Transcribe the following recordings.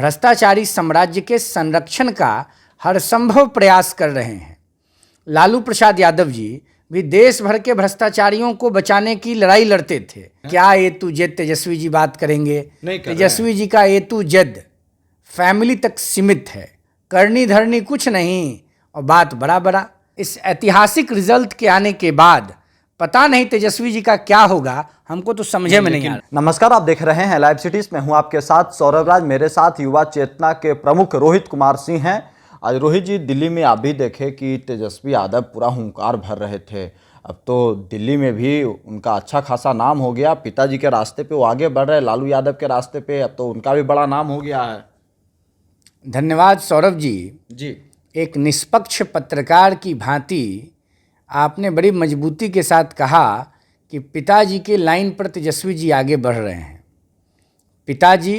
भ्रष्टाचारी साम्राज्य के संरक्षण का हर संभव प्रयास कर रहे हैं। लालू प्रसाद यादव जी भी देश भर के भ्रष्टाचारियों को बचाने की लड़ाई लड़ते थे। क्या ए टू जेड तेजस्वी जी बात करेंगे? तेजस्वी जी का ए टू जेड फैमिली तक सीमित है, करनी धरनी कुछ नहीं और बात बड़ा बड़ा। इस ऐतिहासिक रिजल्ट के आने के बाद पता नहीं तेजस्वी जी का क्या होगा, हमको तो समझे में नहीं आ रहा। नमस्कार, आप देख रहे हैं लाइव सिटीज में हूं आपके साथ सौरभ राज। मेरे साथ युवा चेतना के प्रमुख रोहित कुमार सिंह हैं। आज रोहित जी, दिल्ली में आप भी देखे कि तेजस्वी यादव पूरा हुंकार भर रहे थे। अब तो दिल्ली में भी उनका अच्छा खासा नाम हो गया। पिताजी के रास्ते पे वो आगे बढ़ रहे, लालू यादव के रास्ते पे अब तो उनका भी बड़ा नाम हो गया है। धन्यवाद सौरभ जी। एक निष्पक्ष पत्रकार की भांति आपने बड़ी मजबूती के साथ कहा कि पिताजी के लाइन पर तेजस्वी जी आगे बढ़ रहे हैं। पिताजी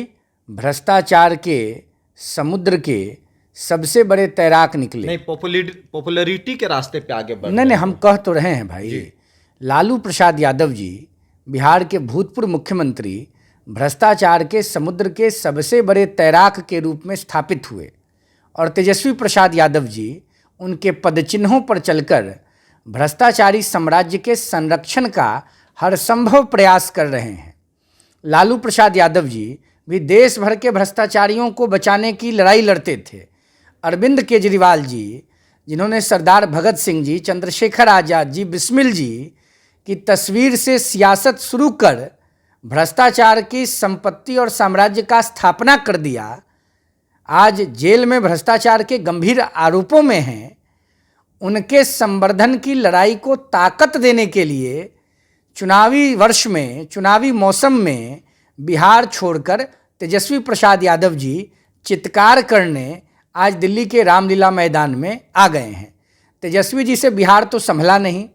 भ्रष्टाचार के समुद्र के सबसे बड़े तैराक निकले। नहीं, पॉपुलैरिटी के रास्ते पे आगे बढ़ नहीं, हम कह तो रहे हैं भाई। लालू प्रसाद यादव जी बिहार के भूतपूर्व मुख्यमंत्री भ्रष्टाचार के समुद्र के सबसे बड़े तैराक के रूप में स्थापित हुए और तेजस्वी प्रसाद यादव जी उनके पदचिन्हों पर चलकर भ्रष्टाचारी साम्राज्य के संरक्षण का हर संभव प्रयास कर रहे हैं। लालू प्रसाद यादव जी भी देश भर के भ्रष्टाचारियों को बचाने की लड़ाई लड़ते थे। अरविंद केजरीवाल जी, जिन्होंने सरदार भगत सिंह जी, चंद्रशेखर आज़ाद जी, बिस्मिल जी की तस्वीर से सियासत शुरू कर भ्रष्टाचार की संपत्ति और साम्राज्य का स्थापना कर दिया, आज जेल में भ्रष्टाचार के गंभीर आरोपों में हैं। उनके संवर्धन की लड़ाई को ताकत देने के लिए चुनावी वर्ष में, चुनावी मौसम में बिहार छोड़कर तेजस्वी प्रसाद यादव जी चित्कार करने आज दिल्ली के रामलीला मैदान में आ गए हैं। तेजस्वी जी से बिहार तो संभला नहीं।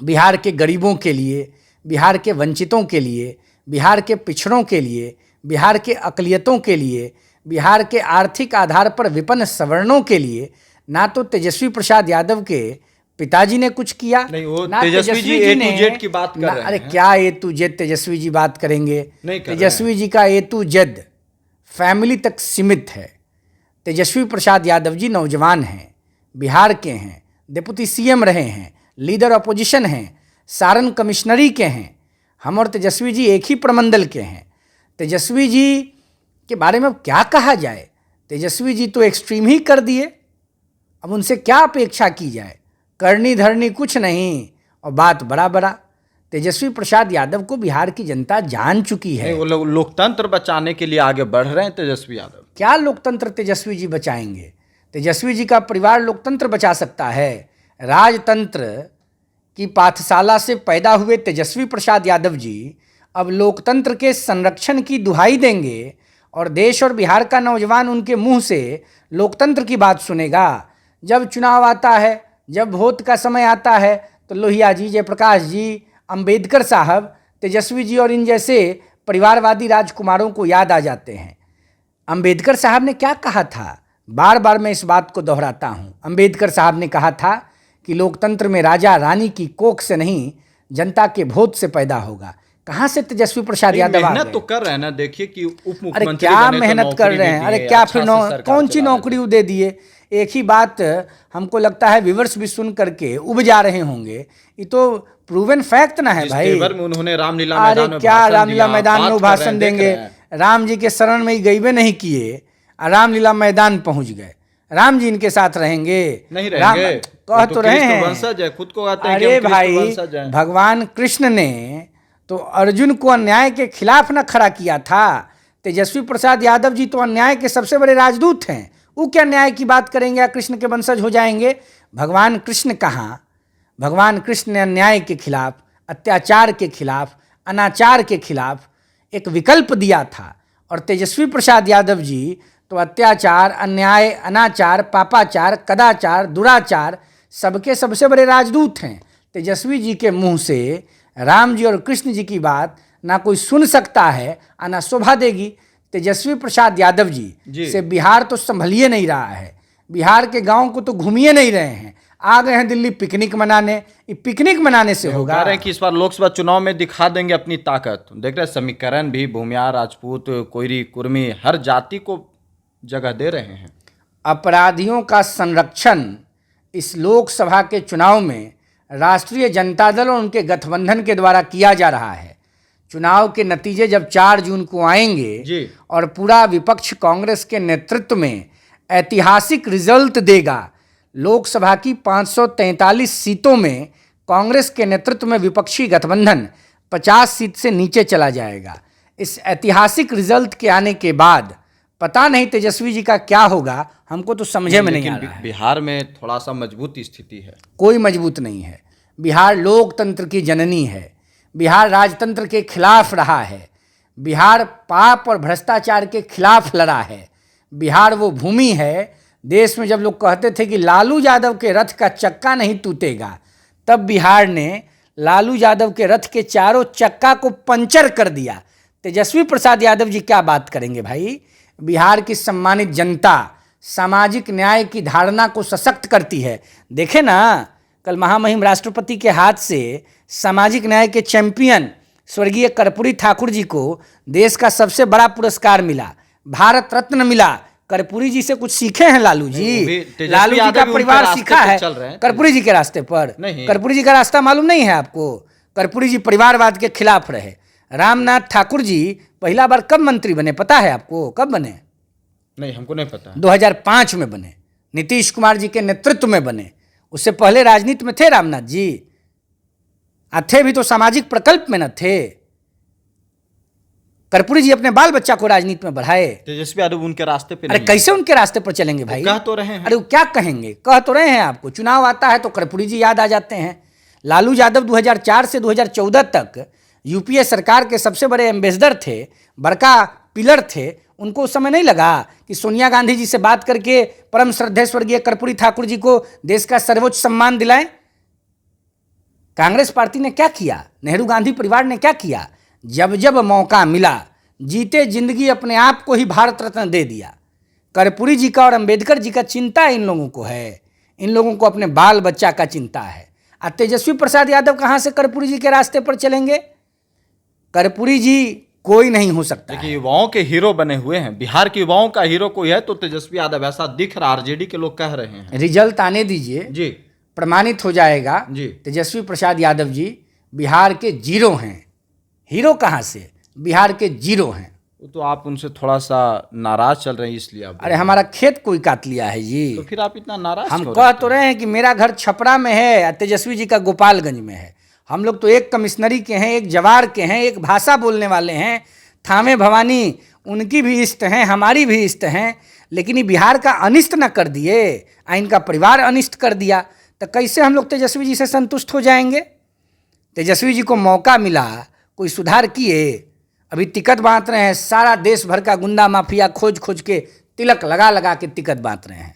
बिहार के गरीबों के लिए, बिहार के वंचितों के लिए, बिहार के पिछड़ों के लिए, बिहार के अक़लियतों के लिए, बिहार के आर्थिक आधार पर विपन्न सवर्णों के लिए ना तो तेजस्वी प्रसाद यादव के पिताजी ने कुछ किया, नहीं, वो तेजस्वी जी ए टू जेड की बात कर रहे हैं। अरे क्या ए टू जेड तेजस्वी जी बात करेंगे? तेजस्वी जी का ए टू जेड फैमिली तक सीमित है। तेजस्वी प्रसाद यादव जी नौजवान हैं, बिहार के हैं, डिप्टी सीएम रहे हैं, लीडर अपोजिशन हैं, सारण कमिश्नरी के हैं। हम और तेजस्वी जी एक ही प्रमंडल के हैं। तेजस्वी जी के बारे में अब क्या कहा जाए? तेजस्वी जी तो एक्सट्रीम ही कर दिए। अब उनसे क्या अपेक्षा की जाए? करनी धरनी कुछ नहीं और बात बड़ा बड़ा। तेजस्वी प्रसाद यादव को बिहार की जनता जान चुकी है। वो लोग लोकतंत्र बचाने के लिए आगे बढ़ रहे हैं। तेजस्वी यादव क्या लोकतंत्र तेजस्वी जी बचाएंगे? तेजस्वी जी का परिवार लोकतंत्र बचा सकता है? राजतंत्र की पाठशाला से पैदा हुए तेजस्वी प्रसाद यादव जी अब लोकतंत्र के संरक्षण की दुहाई देंगे और देश और बिहार का नौजवान उनके मुंह से लोकतंत्र की बात सुनेगा। जब चुनाव आता है, जब वोट का समय आता है तो लोहिया जी, जयप्रकाश जी, अंबेडकर साहब, तेजस्वी जी और इन जैसे परिवारवादी राजकुमारों को याद आ जाते हैं। अंबेडकर साहब ने क्या कहा था? बार बार मैं इस बात को दोहराता हूँ। अंबेडकर साहब ने कहा था कि लोकतंत्र में राजा रानी की कोख से नहीं, जनता के वोट से पैदा होगा। कहाँ से तेजस्वी प्रसाद यादव आ गए? मेहनत तो कर रहे हैं ना। देखिए कि उप मुख्यमंत्री, अरे क्या मेहनत कर रहे हैं? अरे क्या फिर कौन सी नौकरी दे दिए? एक ही बात हमको लगता है व्यूअर्स भी सुन करके उब जा रहे होंगे। ये तो प्रूवन फैक्ट ना है भाई। में उन्होंने रामलीला मैदान में क्या रामलीला मैदान में भाषण देंगे? राम जी के शरण में गईबे नहीं किए, रामलीला मैदान पहुंच गए। राम जी इनके साथ रहेंगे? नहीं रहेंगे। कह तो रहे हैं वंशज है, खुद को कहते हैं। अरे भाई, भगवान कृष्ण ने तो अर्जुन को अन्याय के खिलाफ न खड़ा किया था। तेजस्वी प्रसाद यादव जी तो अन्याय के सबसे बड़े राजदूत हैं। वो क्या न्याय की बात करेंगे या कृष्ण के वंशज हो जाएंगे? भगवान कृष्ण कहाँ? भगवान कृष्ण ने अन्याय के खिलाफ, अत्याचार के खिलाफ, अनाचार के खिलाफ एक विकल्प दिया था। और तेजस्वी प्रसाद यादव जी तो अत्याचार, अन्याय, अनाचार, पापाचार, कदाचार, दुराचार सबके सबसे बड़े राजदूत हैं। तेजस्वी जी के मुंह से राम जी और कृष्ण जी की बात ना कोई सुन सकता है और ना शोभा देगी। तेजस्वी प्रसाद यादव जी से बिहार तो संभलिए नहीं रहा है। बिहार के गांव को तो घूमिए नहीं रहे हैं। आ गए हैं दिल्ली पिकनिक मनाने। ये पिकनिक मनाने से कह होगा? रहे हैं कि इस बार लोकसभा चुनाव में दिखा देंगे अपनी ताकत। देख रहे हैं समीकरण भी भूमियार, राजपूत, कोयरी, कुर्मी हर जाति को जगह दे रहे हैं। अपराधियों का संरक्षण इस लोकसभा के चुनाव में राष्ट्रीय जनता दल और उनके गठबंधन के द्वारा किया जा रहा है। चुनाव के नतीजे जब 4 जून को आएंगे जी। और पूरा विपक्ष कांग्रेस के नेतृत्व में ऐतिहासिक रिजल्ट देगा। लोकसभा की 543 सीटों में कांग्रेस के नेतृत्व में विपक्षी गठबंधन 50 सीट से नीचे चला जाएगा। इस ऐतिहासिक रिजल्ट के आने के बाद पता नहीं तेजस्वी जी का क्या होगा, हमको तो समझे में नहीं आ रहा है। बिहार में थोड़ा सा मजबूत स्थिति है। कोई मजबूत नहीं है। बिहार लोकतंत्र की जननी है। बिहार राजतंत्र के खिलाफ रहा है। बिहार पाप और भ्रष्टाचार के खिलाफ लड़ा है। बिहार वो भूमि है, देश में जब लोग कहते थे कि लालू यादव के रथ का चक्का नहीं टूटेगा, तब बिहार ने लालू यादव के रथ के चारों चक्का को पंचर कर दिया। तेजस्वी प्रसाद यादव जी क्या बात करेंगे भाई? बिहार की सम्मानित जनता सामाजिक न्याय की धारणा को सशक्त करती है। देखे ना, कल महामहिम राष्ट्रपति के हाथ से सामाजिक न्याय के चैंपियन स्वर्गीय कर्पूरी ठाकुर जी को देश का सबसे बड़ा पुरस्कार मिला, भारत रत्न मिला। कर्पूरी जी से कुछ सीखे हैं लालू जी? लालू जी का परिवार सीखा है कर्पूरी जी के रास्ते पर? कर्पूरी जी का रास्ता मालूम नहीं है आपको? कर्पूरी जी परिवारवाद के खिलाफ रहे। रामनाथ ठाकुर जी पहला बार कब मंत्री बने पता है आपको? कब बने? नहीं, हमको नहीं पता। 2005 में बने, नीतीश कुमार जी के नेतृत्व में बने। उससे पहले राजनीति में थे रामनाथ जी? थे भी तो सामाजिक प्रकल्प में न थे। कर्पूरी जी अपने बाल बच्चा को राजनीति में बढ़ाए। तेजस्वी यादव उनके रास्ते पे अरे कैसे उनके रास्ते पर चलेंगे भाई? कह तो रहे हैं। अरे वो क्या कहेंगे? कह तो रहे हैं आपको। चुनाव आता है तो कर्पूरी जी याद आ जाते हैं। लालू यादव 2004 से 2014 तक यूपीए सरकार के सबसे बड़े एम्बेसडर थे, बड़का पिलर थे। उनको उस समय नहीं लगा कि सोनिया गांधी जी से बात करके परम श्रद्धेय स्वर्गीय कर्पूरी ठाकुर जी को देश का सर्वोच्च सम्मान दिलाएं? कांग्रेस पार्टी ने क्या किया? नेहरू गांधी परिवार ने क्या किया? जब जब मौका मिला जीते जिंदगी अपने आप को ही भारत रत्न दे दिया। कर्पूरी जी का और अंबेडकर जी का चिंता इन लोगों को है। इन लोगों को अपने बाल बच्चा का चिंता है। और तेजस्वी प्रसाद यादव कहाँ से कर्पूरी जी के रास्ते पर चलेंगे? कर्पूरी जी कोई नहीं हो सकता। देखिए, युवाओं के हीरो बने हुए हैं। बिहार के युवाओं का हीरो कोई है तो तेजस्वी यादव, ऐसा दिख रहा। आरजेडी के लोग कह रहे हैं। रिजल्ट आने दीजिए जी, प्रमाणित हो जाएगा। जी। तेजस्वी प्रसाद यादव जी बिहार के जीरो हैं। हीरो कहाँ से? बिहार के जीरो हैं। वो तो आप उनसे थोड़ा सा नाराज चल रहे हैं इसलिए आप। अरे हमारा खेत कोई काट लिया है जी। तो फिर आप इतना नाराज हम कह तो रहे हैं कि मेरा घर छपरा में है और तेजस्वी जी का गोपालगंज में है। हम लोग तो एक कमिश्नरी के हैं, एक जवार के हैं, एक भाषा बोलने वाले हैं। थामे भवानी उनकी भी इष्ट हैं, हमारी भी इष्ट हैं। लेकिन ये बिहार का अनिष्ट न कर दिए, इनका परिवार अनिष्ट कर दिया, तो कैसे हम लोग तेजस्वी जी से संतुष्ट हो जाएंगे? तेजस्वी जी को मौका मिला, कोई सुधार किए? अभी टिकट बांट रहे हैं। सारा देश भर का गुंडा माफिया खोज खोज के तिलक लगा लगा के टिकट बांट रहे हैं।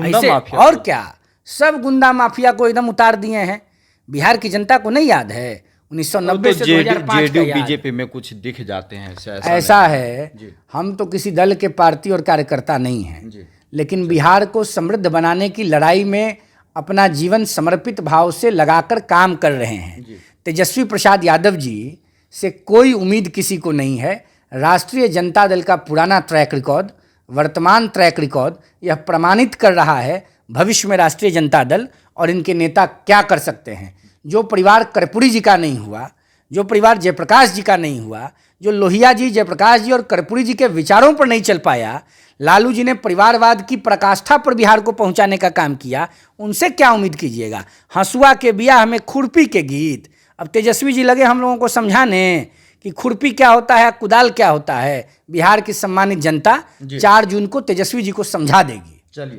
ऐसे और क्या, सब गुंडा माफिया को एकदम उतार दिए हैं। बिहार की जनता को नहीं याद है 1990 से 2005 का याद? बीजेपी में कुछ दिख जाते हैं ऐसा है। हम तो किसी दल के पार्टी और कार्यकर्ता नहीं हैं, लेकिन बिहार को समृद्ध बनाने की लड़ाई में अपना जीवन समर्पित भाव से लगाकर काम कर रहे हैं। तेजस्वी प्रसाद यादव जी से कोई उम्मीद किसी को नहीं है। राष्ट्रीय जनता दल का पुराना ट्रैक रिकॉर्ड, वर्तमान ट्रैक रिकॉर्ड यह प्रमाणित कर रहा है भविष्य में राष्ट्रीय जनता दल और इनके नेता क्या कर सकते हैं। जो परिवार कर्पूरी जी का नहीं हुआ, जो परिवार जयप्रकाश जी का नहीं हुआ, जो लोहिया जी, जयप्रकाश जी और कर्पूरी जी के विचारों पर नहीं चल पाया, लालू जी ने परिवारवाद की पराकाष्ठा पर बिहार को पहुंचाने का काम किया, उनसे क्या उम्मीद कीजिएगा? हंसुआ के बिया हमें खुरपी के गीत। अब तेजस्वी जी लगे हम लोगों को समझाने कि खुरपी क्या होता है, कुदाल क्या होता है। बिहार की सम्मानित जनता 4 जून को तेजस्वी जी को समझा देगी। चलिए।